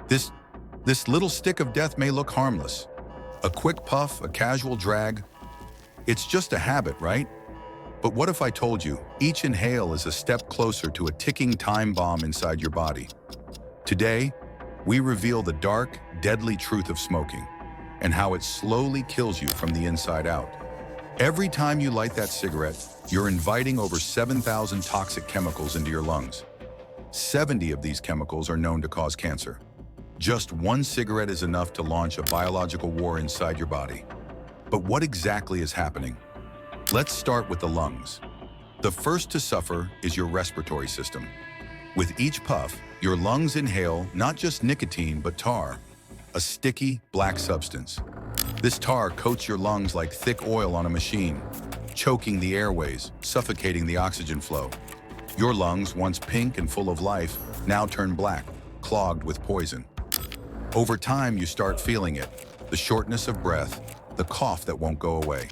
This, this little stick of death may look harmless. A quick puff, a casual drag. It's just a habit, right? But what if I told you each inhale is a step closer to a ticking time bomb inside your body? Today, we reveal the dark, deadly truth of smoking and how it slowly kills you from the inside out. Every time you light that cigarette, you're inviting over 7,000 toxic chemicals into your lungs. 70 of these chemicals are known to cause cancer. Just one cigarette is enough to launch a biological war inside your body. But what exactly is happening? Let's start with the lungs. The first to suffer is your respiratory system. With each puff, your lungs inhale not just nicotine but tar, a sticky, black substance. This tar coats your lungs like thick oil on a machine, choking the airways, suffocating the oxygen flow. Your lungs, once pink and full of life, now turn black, clogged with poison. Over time, you start feeling it, the shortness of breath, the cough that won't go away.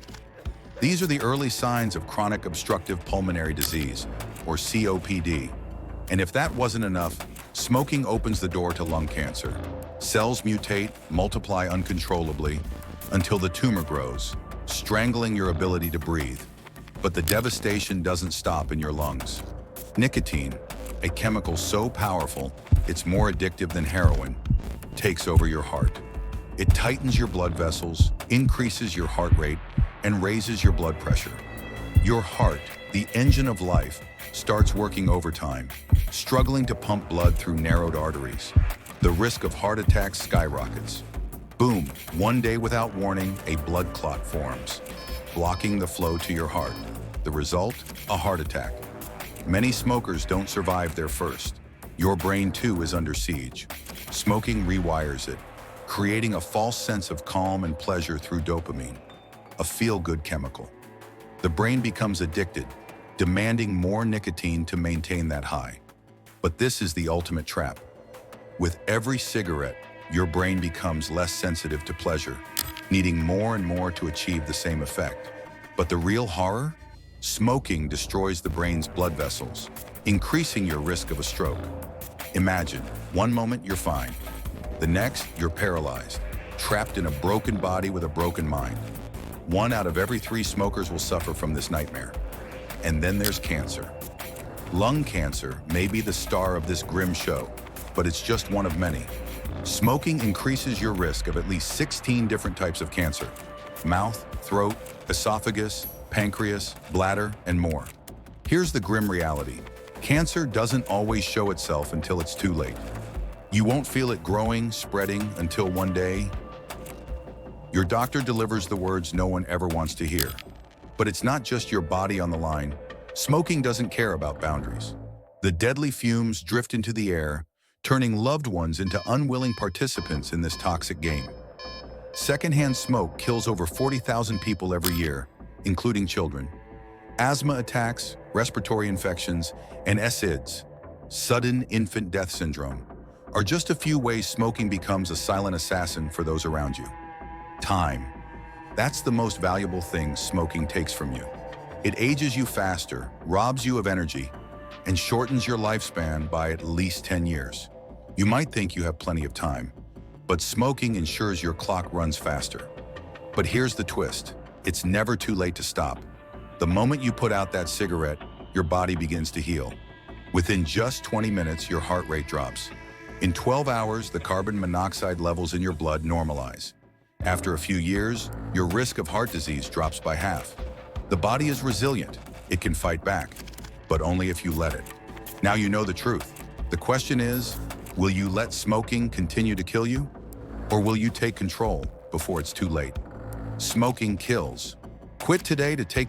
These are the early signs of chronic obstructive pulmonary disease, or COPD. And if that wasn't enough, smoking opens the door to lung cancer. Cells mutate, multiply uncontrollably, until the tumor grows, strangling your ability to breathe. But the devastation doesn't stop in your lungs. Nicotine, a chemical so powerful it's more addictive than heroin, takes over your heart. It tightens your blood vessels, increases your heart rate, and raises your blood pressure. Your heart, the engine of life, starts working overtime, struggling to pump blood through narrowed arteries. The risk of heart attacks skyrockets. Boom, one day without warning, a blood clot forms, blocking the flow to your heart. The result? A heart attack. Many smokers don't survive their first. Your brain too is under siege. Smoking rewires it, creating a false sense of calm and pleasure through dopamine, a feel-good chemical. The brain becomes addicted, demanding more nicotine to maintain that high. But this is the ultimate trap. With every cigarette, your brain becomes less sensitive to pleasure, needing more and more to achieve the same effect. But the real horror? Smoking destroys the brain's blood vessels, increasing your risk of a stroke. Imagine, one moment you're fine. The next, you're paralyzed, trapped in a broken body with a broken mind. 1 out of every 3 smokers will suffer from this nightmare. And then there's cancer. Lung cancer may be the star of this grim show, but it's just one of many. Smoking increases your risk of at least 16 different types of cancer: mouth, throat, esophagus, pancreas, bladder, and more. Here's the grim reality. Cancer doesn't always show itself until it's too late. You won't feel it growing, spreading, until one day, your doctor delivers the words no one ever wants to hear. But it's not just your body on the line. Smoking doesn't care about boundaries. The deadly fumes drift into the air, turning loved ones into unwilling participants in this toxic game. Secondhand smoke kills over 40,000 people every year, including children. Asthma attacks, respiratory infections, and SIDS, sudden infant death syndrome, are just a few ways smoking becomes a silent assassin for those around you. Time. That's the most valuable thing smoking takes from you. It ages you faster, robs you of energy, and shortens your lifespan by at least 10 years. You might think you have plenty of time, but smoking ensures your clock runs faster. But here's the twist. It's never too late to stop. The moment you put out that cigarette, your body begins to heal. Within just 20 minutes, your heart rate drops. In 12 hours, the carbon monoxide levels in your blood normalize. After a few years, your risk of heart disease drops by half. The body is resilient. It can fight back, but only if you let it. Now you know the truth. The question is, will you let smoking continue to kill you? Or will you take control before it's too late? Smoking kills. Quit today to take